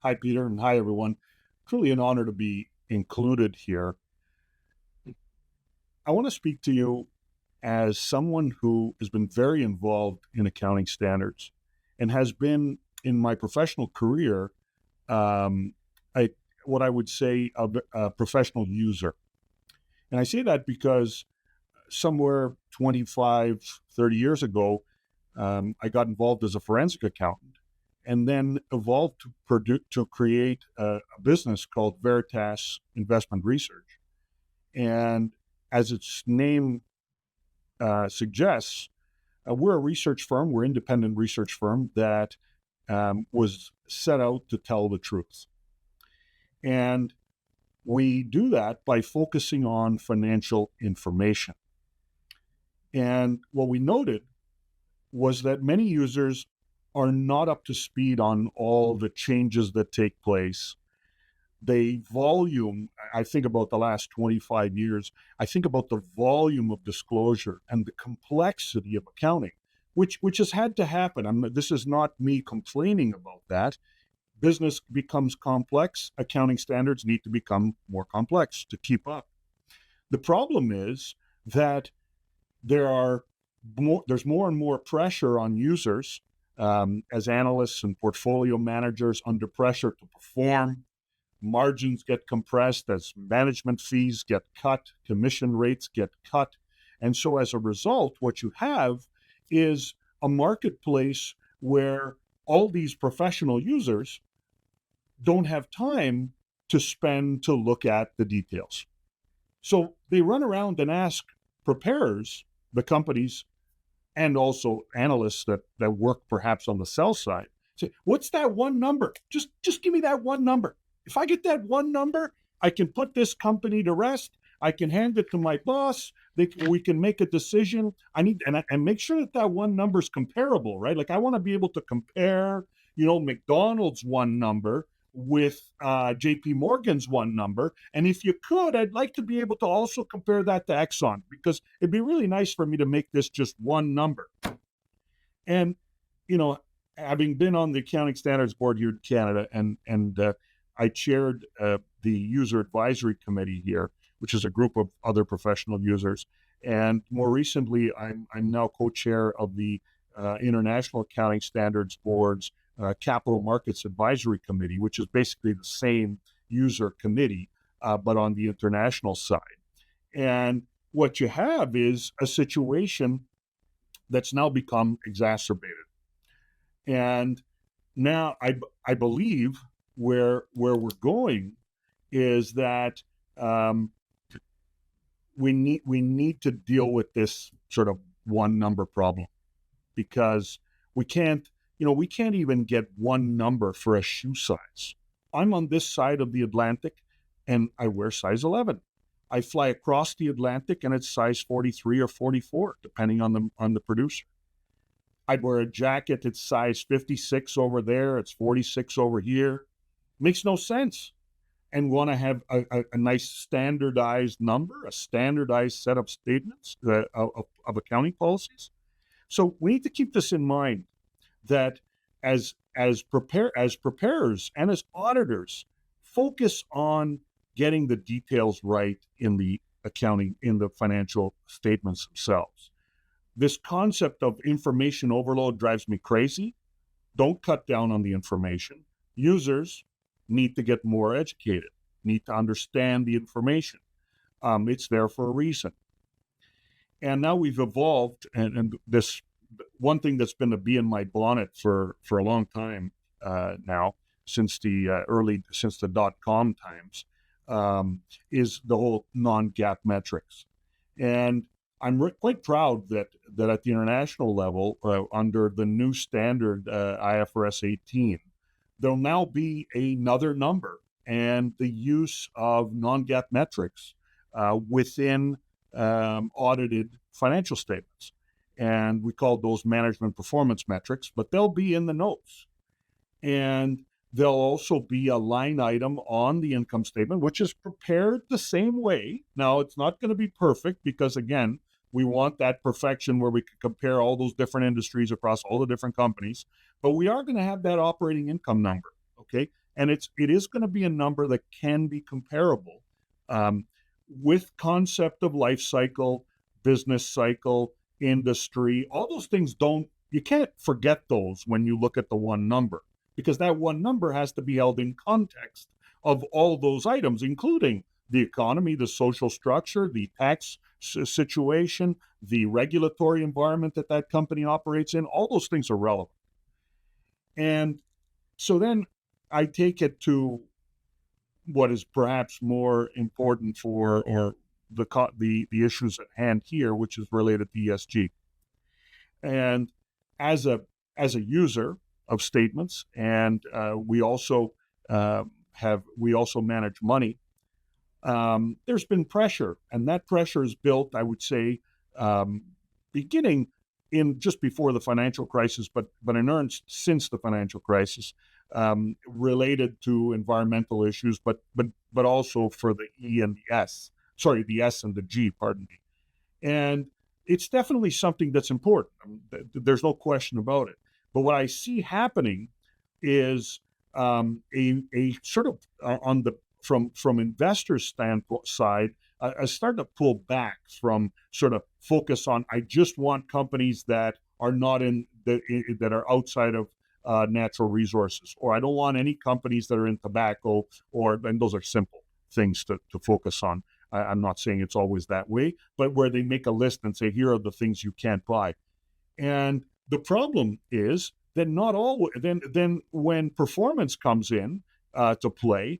Hi, Peter, and hi, everyone. Truly an honor to be included here. I want to speak to you as someone who has been very involved in accounting standards and has been in my professional career, um, a, what I would say a professional user. And I say that because somewhere 25, 30 years ago, I got involved as a forensic accountant and then evolved to create a business called Veritas Investment Research. And as its name suggests, we're a research firm, we're an independent research firm that was set out to tell the truth. And we do that by focusing on financial information. And what we noted was that many users are not up to speed on all the changes that take place. I think about the last 25 years, I think about the volume of disclosure and the complexity of accounting, which has had to happen. This is not me complaining about that. Business becomes complex, accounting standards need to become more complex to keep up. The problem is that there's more and more pressure on users as analysts and portfolio managers under pressure to perform. Margins get compressed as management fees get cut, commission rates get cut. And so as a result, what you have is a marketplace where all these professional users don't have time to spend to look at the details. So they run around and ask preparers, the companies, and also analysts that work perhaps on the sell side, say, what's that one number? Just give me that one number. If I get that one number, I can put this company to rest. I can hand it to my boss. We can make a decision. I need and make sure that one number is comparable, right? Like I want to be able to compare, McDonald's one number with JP Morgan's one number. And if you could, I'd like to be able to also compare that to Exxon because it'd be really nice for me to make this just one number. And, you know, having been on the Accounting Standards Board here in Canada and I chaired the User Advisory Committee here, which is a group of other professional users. And more recently, I'm now co-chair of the International Accounting Standards Board's Capital Markets Advisory Committee, which is basically the same user committee, but on the international side. And what you have is a situation that's now become exacerbated. And now I believe where we're going is that we need to deal with this sort of one number problem because we can't even get one number for a shoe size. I'm on this side of the Atlantic and I wear size 11. I fly across the Atlantic and it's size 43 or 44, depending on the producer. I'd wear a jacket, it's size 56 over there, it's 46 over here. Makes no sense. And want to have a nice standardized number, a standardized set of statements of accounting policies. So we need to keep this in mind that as preparers and as auditors, focus on getting the details right in the accounting, in the financial statements themselves. This concept of information overload drives me crazy. Don't cut down on the information. Users need to get more educated, need to understand the information. It's there for a reason. And now we've evolved, and this one thing that's been a bee in my bonnet for a long time now, since the dot-com times, is the whole non-GAAP metrics. And I'm quite proud that at the international level, under the new standard IFRS 18, there'll now be another number and the use of non-GAAP metrics within audited financial statements. And we call those management performance metrics, but they'll be in the notes. And there'll also be a line item on the income statement, which is prepared the same way. Now, it's not going to be perfect because, again, we want that perfection where we can compare all those different industries across all the different companies. But we are going to have that operating income number, okay? and it is going to be a number that can be comparable um, with concept of life cycle, business cycle, industry. All those things don't, you can't forget those when you look at the one number, because that one number has to be held in context of all those items, including the economy, the social structure, the tax situation, the regulatory environment that that company operates in. All those things are relevant. And so then I take it to what is perhaps more important for, or the issues at hand here, which is related to ESG. And as a user of statements, and we also we also manage money. There's been pressure, and that pressure is built, I would say, um, beginning in just before the financial crisis, but in earnest since the financial crisis, related to environmental issues, but also for the E and the S. Sorry, the S and the G. Pardon me. And it's definitely something that's important. I mean, there's no question about it. But what I see happening is a sort of on the from investors' standpoint side, I start to pull back from sort of focus on, I just want companies that are not that are outside of natural resources, or I don't want any companies that are in tobacco, and those are simple things to focus on. I'm not saying it's always that way, but where they make a list and say, here are the things you can't buy. And the problem is that not all, then when performance comes in to play,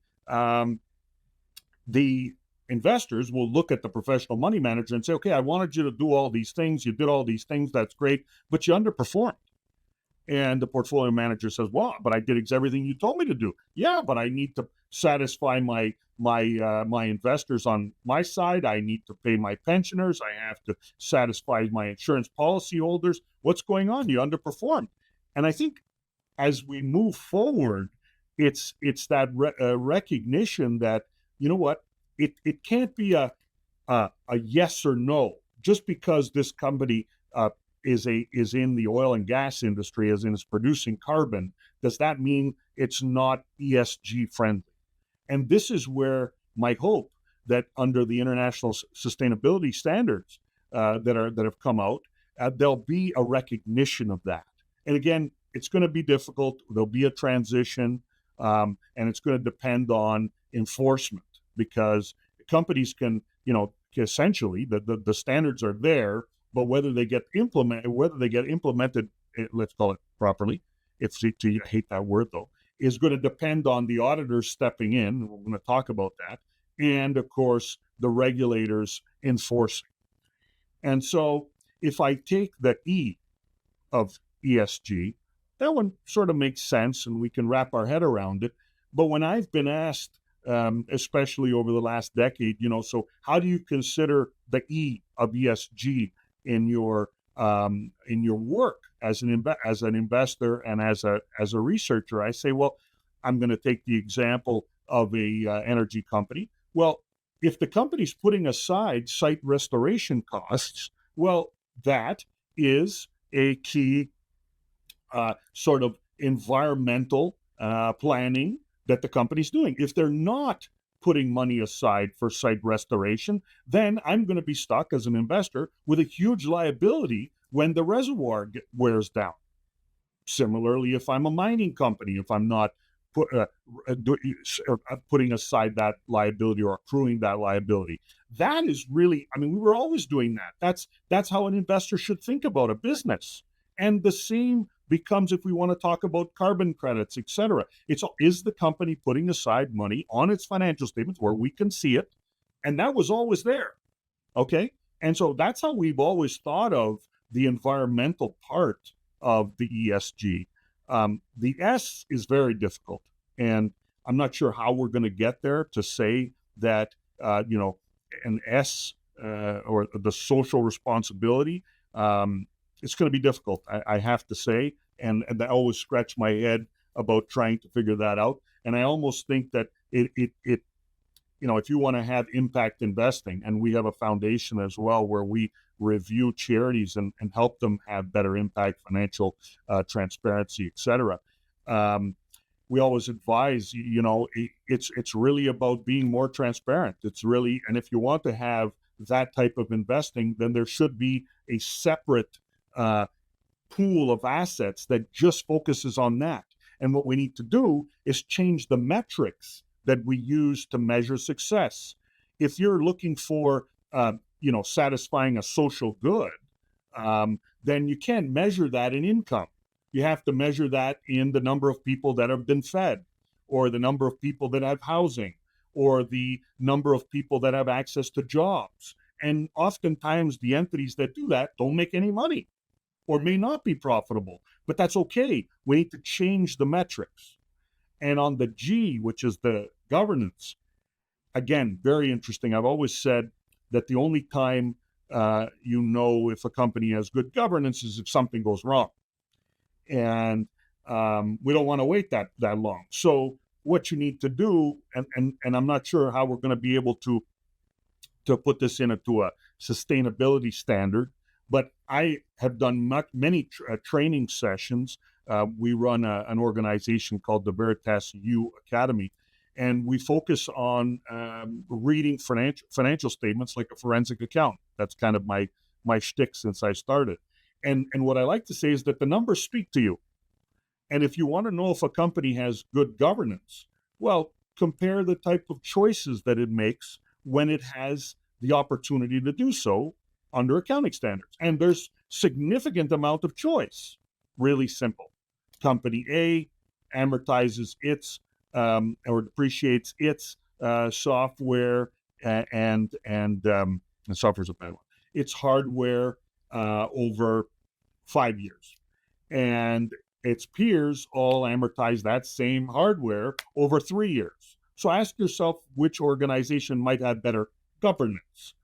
the investors will look at the professional money manager and say, okay, I wanted you to do all these things. You did all these things. That's great, but you underperformed. And the portfolio manager says, well, but I did everything you told me to do. Yeah, but I need to satisfy my investors on my side. I need to pay my pensioners. I have to satisfy my insurance policy holders. What's going on? You underperformed. And I think as we move forward, it's that recognition that, you know what, it can't be a yes or no just because this company is in the oil and gas industry, as in is producing carbon. Does that mean it's not ESG friendly? And this is where my hope that under the international sustainability standards that have come out, there'll be a recognition of that. And again, it's going to be difficult. There'll be a transition, and it's going to depend on enforcement, because companies can, essentially the standards are there, but whether they get implemented, let's call it properly, if you hate that word though, is going to depend on the auditors stepping in. We're going to talk about that, and of course the regulators enforcing. And so, if I take the E of ESG, that one sort of makes sense, and we can wrap our head around it. But when I've been asked, especially over the last decade, so how do you consider the E of ESG in your work as an investor and as a researcher? I say, well, I'm going to take the example of a energy company. Well, if the company's putting aside site restoration costs, well, that is a key sort of environmental planning that the company's doing. If they're not putting money aside for site restoration, then I'm going to be stuck as an investor with a huge liability when the reservoir wears down. Similarly, if I'm a mining company, if I'm not putting aside that liability or accruing that liability, that is really, I mean, we were always doing that. That's how an investor should think about a business. And the same becomes if we want to talk about carbon credits, et cetera. Is the company putting aside money on its financial statements where we can see it? And that was always there. Okay. And so that's how we've always thought of the environmental part of the ESG. The S is very difficult. And I'm not sure how we're going to get there to say that, an S or the social responsibility, it's going to be difficult, I have to say. And I always scratch my head about trying to figure that out. And I almost think that it if you want to have impact investing, and we have a foundation as well where we review charities and help them have better impact, financial transparency, et cetera. we always advise, it's really about being more transparent. It's really, and if you want to have that type of investing, then there should be a separate uh, pool of assets that just focuses on that. And what we need to do is change the metrics that we use to measure success. If you're looking for, satisfying a social good, then you can't measure that in income. You have to measure that in the number of people that have been fed, or the number of people that have housing, or the number of people that have access to jobs. And oftentimes, the entities that do that don't make any money or may not be profitable, but that's okay. We need to change the metrics. And on the G, which is the governance, again, very interesting. I've always said that the only time you know if a company has good governance is if something goes wrong. And we don't want to wait that long. So what you need to do, and I'm not sure how we're going to be able to put this into a sustainability standard, but I have done many training sessions. We run an organization called the Veritas U Academy, and we focus on reading financial statements like a forensic account. That's kind of my shtick since I started. And what I like to say is that the numbers speak to you. And if you want to know if a company has good governance, well, compare the type of choices that it makes when it has the opportunity to do so under accounting standards. And there's significant amount of choice. Really simple. Company A amortizes its or depreciates its software and software's a bad one. Its hardware over 5 years, and its peers all amortize that same hardware over 3 years. So ask yourself which organization might have better governance.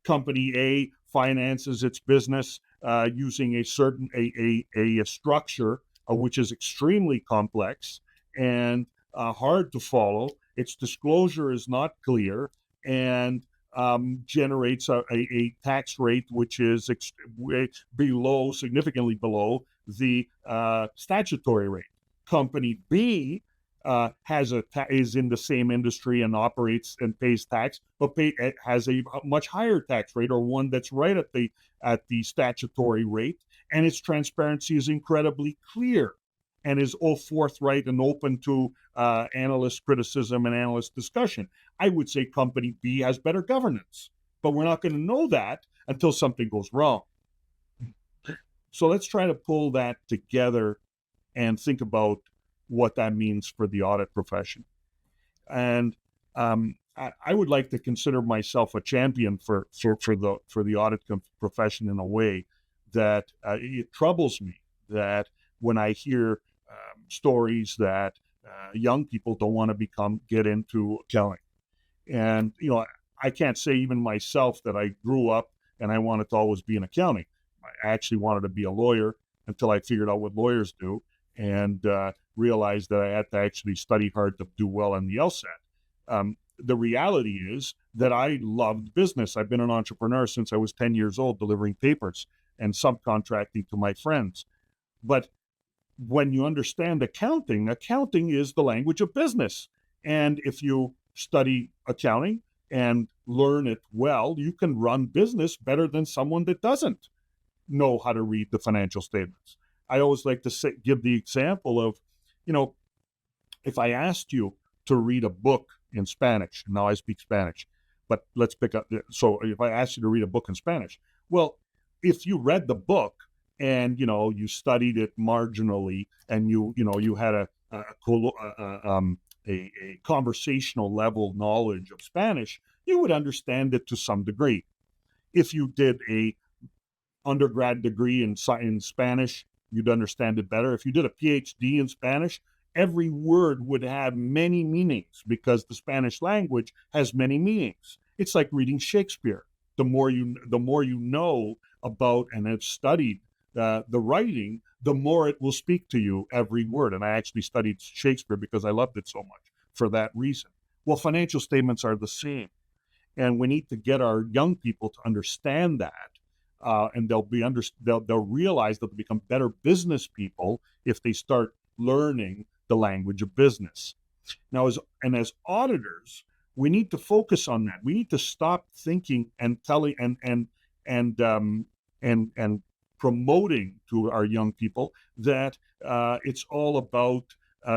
Company A finances its business using a certain a structure which is extremely complex and hard to follow. Its disclosure is not clear and generates a tax rate which is significantly below the statutory rate. Company B is in the same industry and operates and pays tax, but has a much higher tax rate, or one that's right at the statutory rate, and its transparency is incredibly clear and is all forthright and open to analyst criticism and analyst discussion. I would say company B has better governance, but we're not going to know that until something goes wrong. So let's try to pull that together and think about what that means for the audit profession. And I would like to consider myself a champion for the audit profession in a way that it troubles me that when I hear stories that young people don't want to get into accounting. And, I can't say even myself that I grew up and I wanted to always be in accounting. I actually wanted to be a lawyer until I figured out what lawyers do and realized that I had to actually study hard to do well in the LSAT. The reality is that I loved business. I've been an entrepreneur since I was 10 years old, delivering papers and subcontracting to my friends. But when you understand accounting is the language of business. And if you study accounting and learn it well, you can run business better than someone that doesn't know how to read the financial statements. I always like to give the example of, if I asked you to read a book in Spanish, now I speak Spanish, but let's pick up. So if I asked you to read a book in Spanish, well, if you read the book and, you studied it marginally and you had a conversational level knowledge of Spanish, you would understand it to some degree. If you did a undergrad degree in Spanish, you'd understand it better. If you did a PhD in Spanish, every word would have many meanings because the Spanish language has many meanings. It's like reading Shakespeare. The more you know about and have studied the writing, the more it will speak to you, every word. And I actually studied Shakespeare because I loved it so much for that reason. Well, financial statements are the same. And we need to get our young people to understand that. And they'll realize that they'll become better business people if they start learning the language of business. Now, as auditors, we need to focus on that. We need to stop thinking and telling and and promoting to our young people that it's all about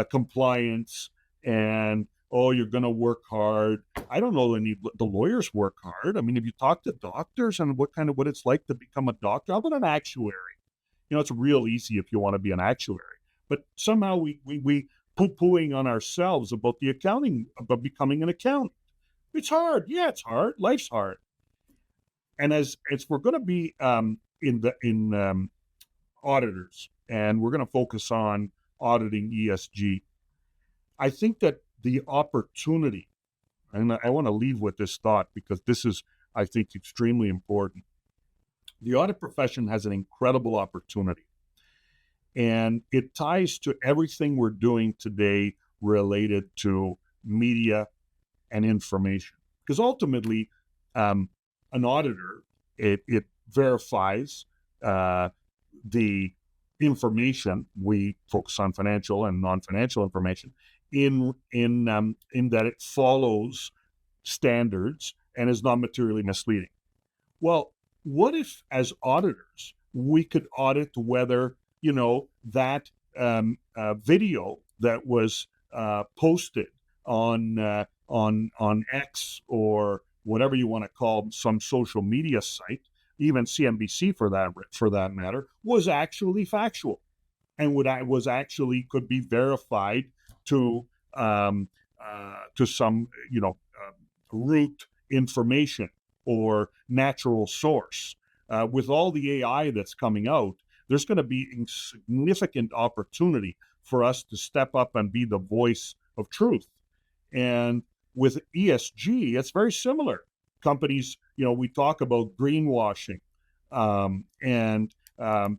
compliance and, oh, you're going to work hard. I don't know the lawyers work hard. I mean, if you talk to doctors and what it's like to become a doctor, how about an actuary? It's real easy if you want to be an actuary. But somehow we poo-pooing on ourselves about the accounting, about becoming an accountant. It's hard. Yeah, it's hard. Life's hard. And as we're going to be in auditors, and we're going to focus on auditing ESG, I think that the opportunity, and I want to leave with this thought because this is, I think, extremely important. The audit profession has an incredible opportunity, and it ties to everything we're doing today related to media and information. Because ultimately, an auditor, it verifies the information. We focus on financial and non-financial information in that it follows standards and is not materially misleading. Well, what if, as auditors, we could audit whether that video that was posted on X or whatever you want to call some social media site, even CNBC for that matter, was actually factual and could be verified to some root information or natural source. With all the AI that's coming out, there's going to be a significant opportunity for us to step up and be the voice of truth. And with ESG, it's very similar. Companies, we talk about greenwashing, and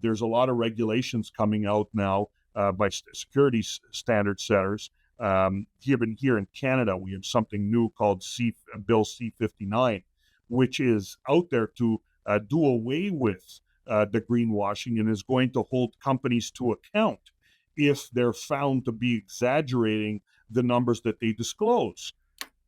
there's a lot of regulations coming out now by security standard setters. Even here in Canada, we have something new called Bill C-59, which is out there to do away with the greenwashing and is going to hold companies to account if they're found to be exaggerating the numbers that they disclose.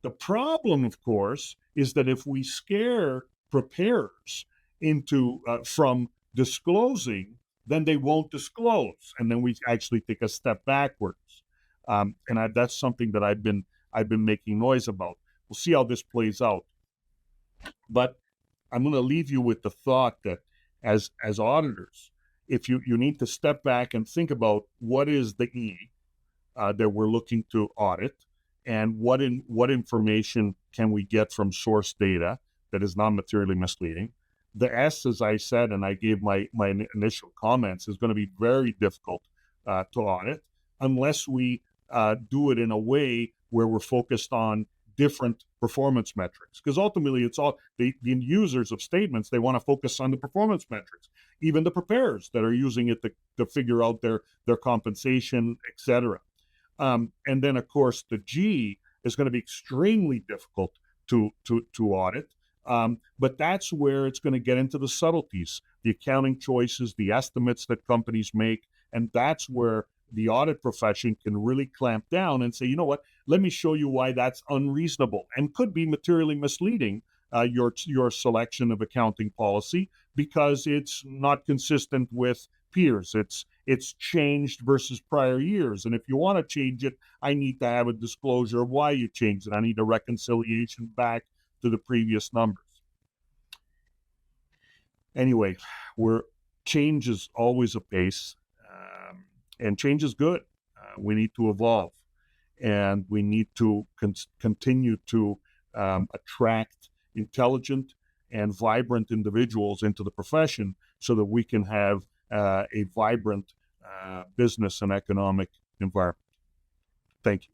The problem, of course, is that if we scare preparers into from disclosing, then they won't disclose, and then we actually take a step backwards. That's something that I've been making noise about. We'll see how this plays out. But I'm going to leave you with the thought that as auditors, if you need to step back and think about what is the E that we're looking to audit, and what information can we get from source data that is non-materially misleading. The S, as I said, and I gave my initial comments, is going to be very difficult to audit unless we do it in a way where we're focused on different performance metrics. Because ultimately, it's all the users of statements, they want to focus on the performance metrics. Even the preparers that are using it to figure out their compensation, etc. And then, of course, the G is going to be extremely difficult to audit. But that's where it's going to get into the subtleties, the accounting choices, the estimates that companies make. And that's where the audit profession can really clamp down and say, you know what, let me show you why that's unreasonable and could be materially misleading, your selection of accounting policy, because it's not consistent with peers. It's changed versus prior years. And if you want to change it, I need to have a disclosure of why you changed it. I need a reconciliation back to the previous numbers. Anyway, change is always a pace, and change is good. We need to evolve, and we need to continue to attract intelligent and vibrant individuals into the profession so that we can have a vibrant business and economic environment. Thank you.